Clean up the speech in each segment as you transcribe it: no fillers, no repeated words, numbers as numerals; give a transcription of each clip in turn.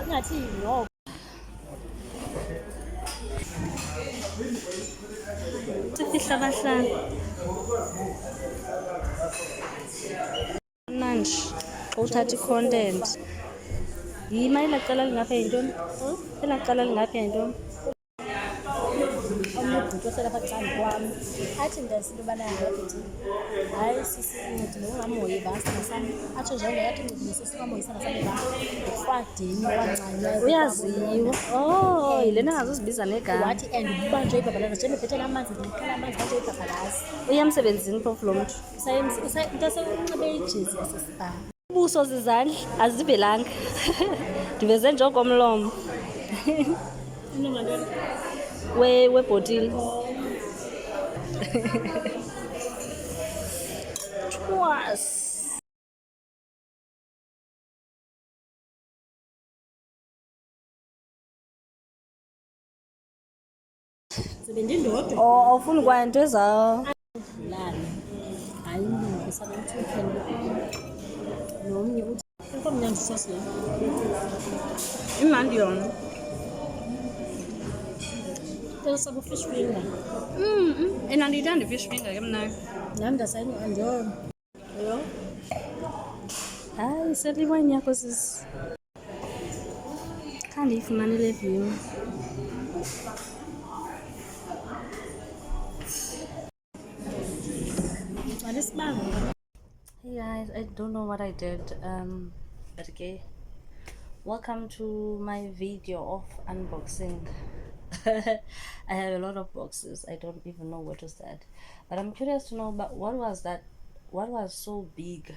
Ngathi no. Sifihla abahlali. Manje uthatha i-content. Yima elaqala lingapha yintoni? Elaqala lingapha yintoni? Umuntu oselapha kucanda kwami athi ndasi into yobana yakuthi hayi sisincedile ungamoyi basi sami atsho njalo yathi ncedile singamoyisana sami ba ufadini wancanywa uyaziwa yilena angazuzibiza negama wathi and ubanjwe ibhabhalazi njengephethe amanzi ndikhala amanzi banjwe ibhabhalazi uyamsebenzini phofu lo mntu into asenxibe ijezi yasesibha ubuso zizandla azivelanga ndiveze njengokomlomo webhotile twas sebendindodwa awufuni kwanto ezawo lana ayilungu sanomthukeni nomnye uthi inkomnyama sosiyo imandi yona sabe fish finger. Enandiyithanda i-fish finger ke mna. Nami ndasayinqanda yo. Hayi seliwayini yakho sisi. Khange ndiyifumane le view. Hey guys, I don't know what I did, but okay. Welcome to my video of unboxing. I have a lot of boxes. I don't even know what was that, but I'm curious to know about what was that, what was so big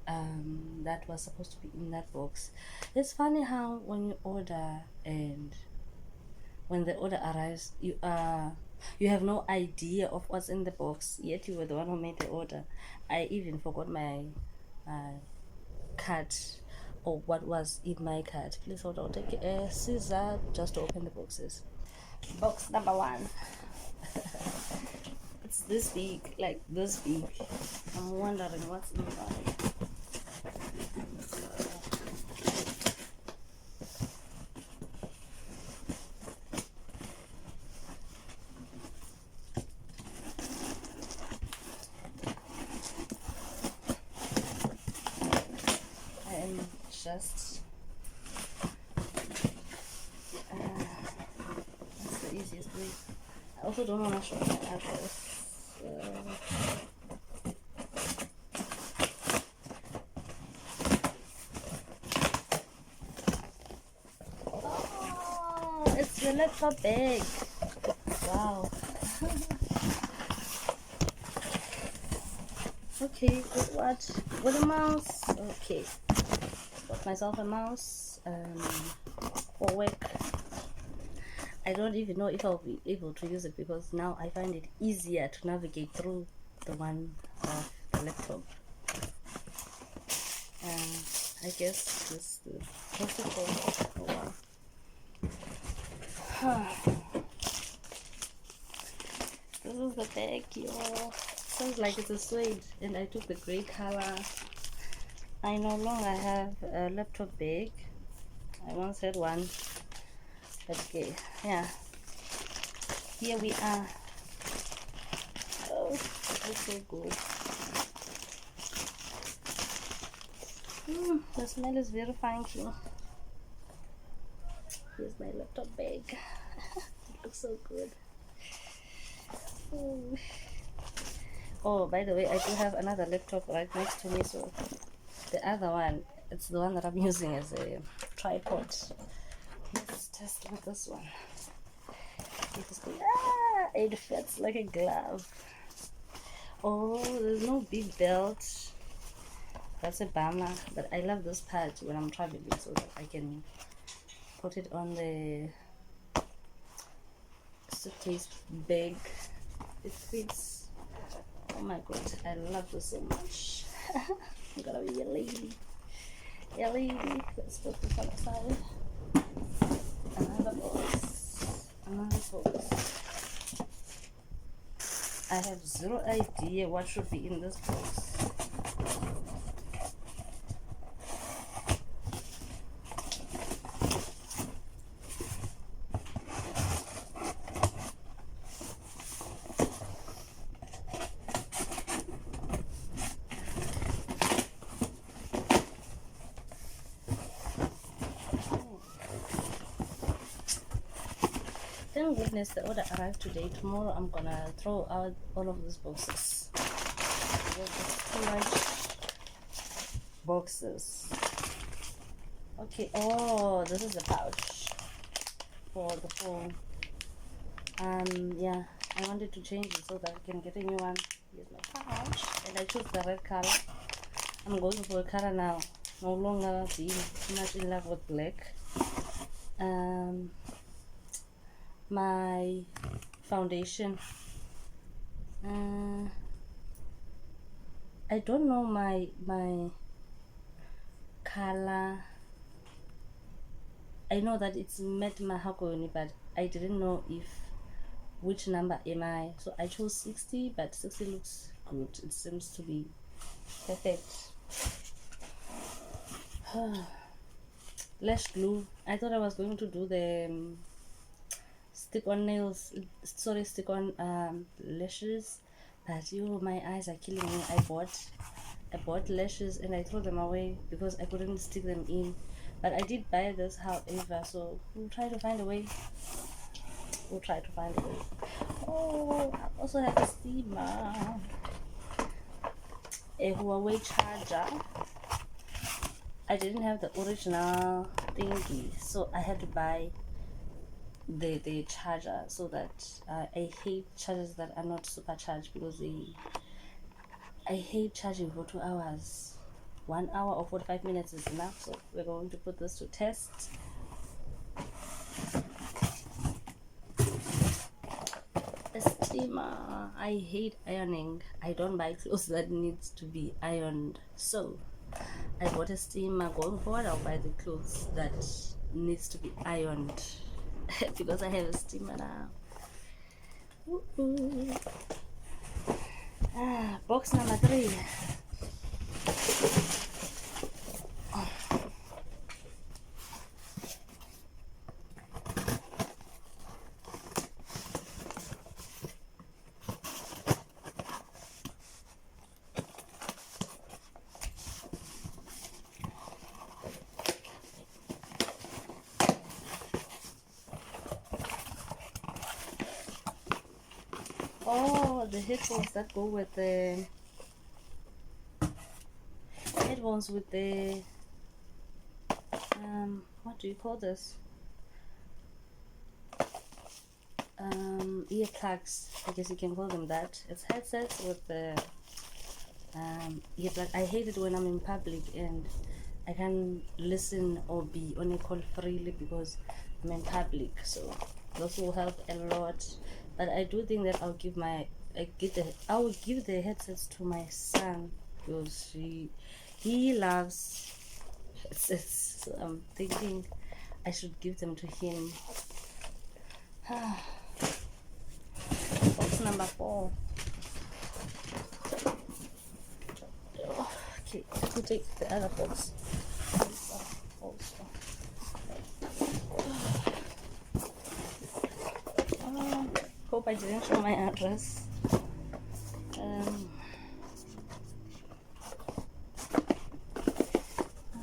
that was supposed to be in that box. It's funny how when you order and when the order arrives, you have no idea of what's in the box, yet you were the one who made the order. I even forgot my card or what was in my card. Please hold on, take a scissor just to open the boxes. Box number 1. It's this big, like this big. I'm wondering what's inside. Just that's the easiest way. I also don't want to show my address. Oh, it's the laptop bag. Wow. Okay, with what? With a mouse. Okay. Got myself a mouse for work. I don't even know if I'll be able to use it because now I find it easier to navigate through the one of the laptop. I guess this is possible. Oh wow. This is the bag, y'all. Sounds like it's a suede, and I took the gray color. I no longer have a laptop bag. I once had one. Okay, yeah. Here we are. Oh, that's so good. The smell is very funky. Here's my laptop bag. It looks so good. Ooh. Oh, by the way, I do have another laptop right next to me, so the other one, it's the one that I'm using as a tripod. Let's test with this one. It fits like a glove. Oh, there's no big belt. That's a bummer, but I love this part when I'm traveling so that I can put it on the suitcase bag. It fits. Oh my god, I love this so much. I'm gonna be a lady. A lady. Let's put this on the side. Another box. Another box. I have zero idea what should be in this box. Thank goodness the order arrived today. Tomorrow I'm gonna throw out all of these boxes. There's too much boxes. Okay, oh, this is a pouch for the phone. Yeah, I wanted to change it so that I can get a new one. Here's my pouch, and I chose the red color. I'm going for a color now. No longer being too much in love with black. My foundation. I don't know my color. I know that it's matte mahogany, but I didn't know which number am I. So I chose 60, but 60 looks good. It seems to be perfect. Lash glue. I thought I was going to do the stick on lashes, but my eyes are killing me. I bought lashes and I threw them away because I couldn't stick them in, but I did buy this however, so we'll try to find a way. Oh, I also have a steamer, a Huawei charger. I didn't have the original thingy, so I had to buy the charger, so that I hate chargers that are not supercharged, because I hate charging for 2 hours. 1 hour or 45 minutes is enough, so we're going to put this to test. A steamer. I hate ironing. I don't buy clothes that needs to be ironed, so I bought a steamer. Going forward, I'll buy the clothes that needs to be ironed because I have a steamer now. Box number 3. Oh, the headphones that go with the what do you call this? Earplugs, I guess you can call them that. It's headsets with the earplug. I hate it when I'm in public and I can listen or be on a call freely because I'm in public, so this will help a lot. But I do think that I will give the headsets to my son, because he loves headsets, so I'm thinking I should give them to him. Box number 4. Okay, let me take the other box. Hope I didn't show my address.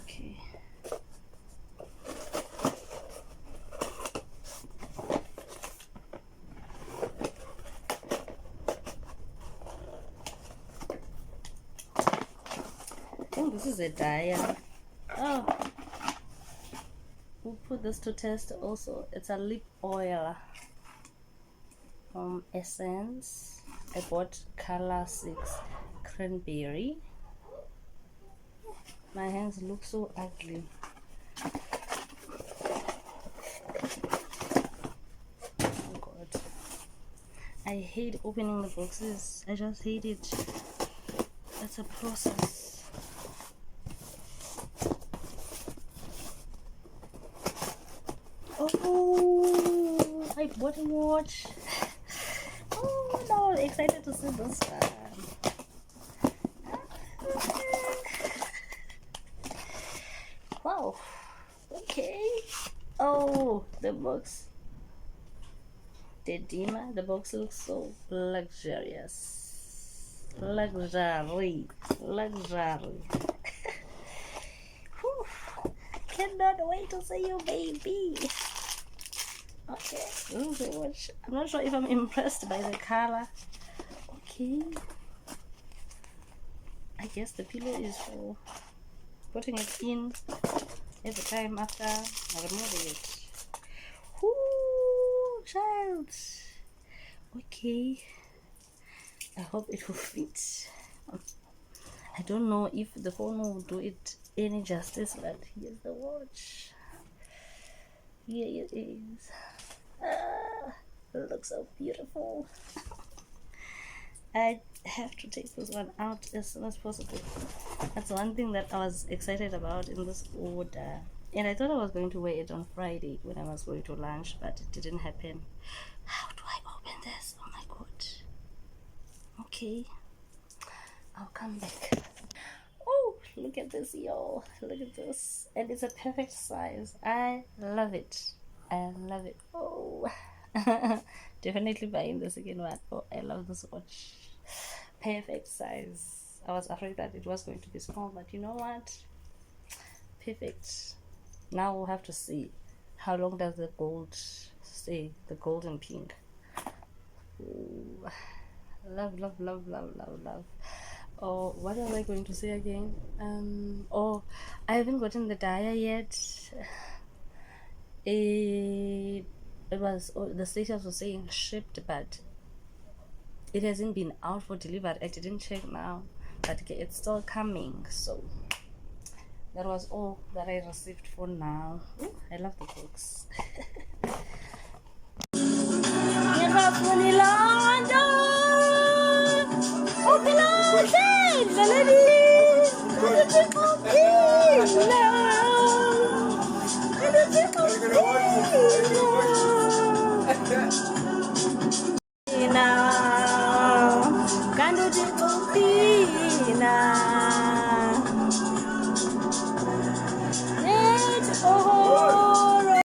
Okay. I think this is a dial. Oh, we'll put this to test also. It's a lip oil from Essence. I bought color 6 cranberry. My hands look so ugly. Oh god, I hate opening the boxes. I just hate it. It's a process. Oh, I bought a watch. Oh no, I'm excited to see this one. Wow, okay. Oh, the box. The dimmer, the box looks so luxurious. Luxury. Cannot wait to see you, baby. Okay, which I'm not sure if I'm impressed by the color. Okay, I guess the pillow is for putting it in every time after removing it. Ooh, child. Okay, I hope it will fit. I don't know if the phone will do it any justice, but here's the watch. Here it is. It looks so beautiful. I have to take this one out as soon as possible. That's one thing that I was excited about in this order. And I thought I was going to wear it on Friday when I was going to lunch, but it didn't happen. How do I open this? Oh my god. Okay. I'll come back. Oh, look at this, y'all. Look at this. And it's a perfect size. I love it. I love it. Oh. Definitely buying the second one. Oh, I love this watch. Perfect size. I was afraid that it was going to be small, but you know what? Perfect. Now we'll have to see how long does the gold stay, the golden pink. Ooh. Love, love, love, love, love, love. Oh, what was I going to say again? Oh, I haven't gotten the diet yet. It was, the status was saying shipped, but it hasn't been out for delivery. I didn't check now, but it's still coming. So that was all that I received for now. Ooh, I love the books. Now,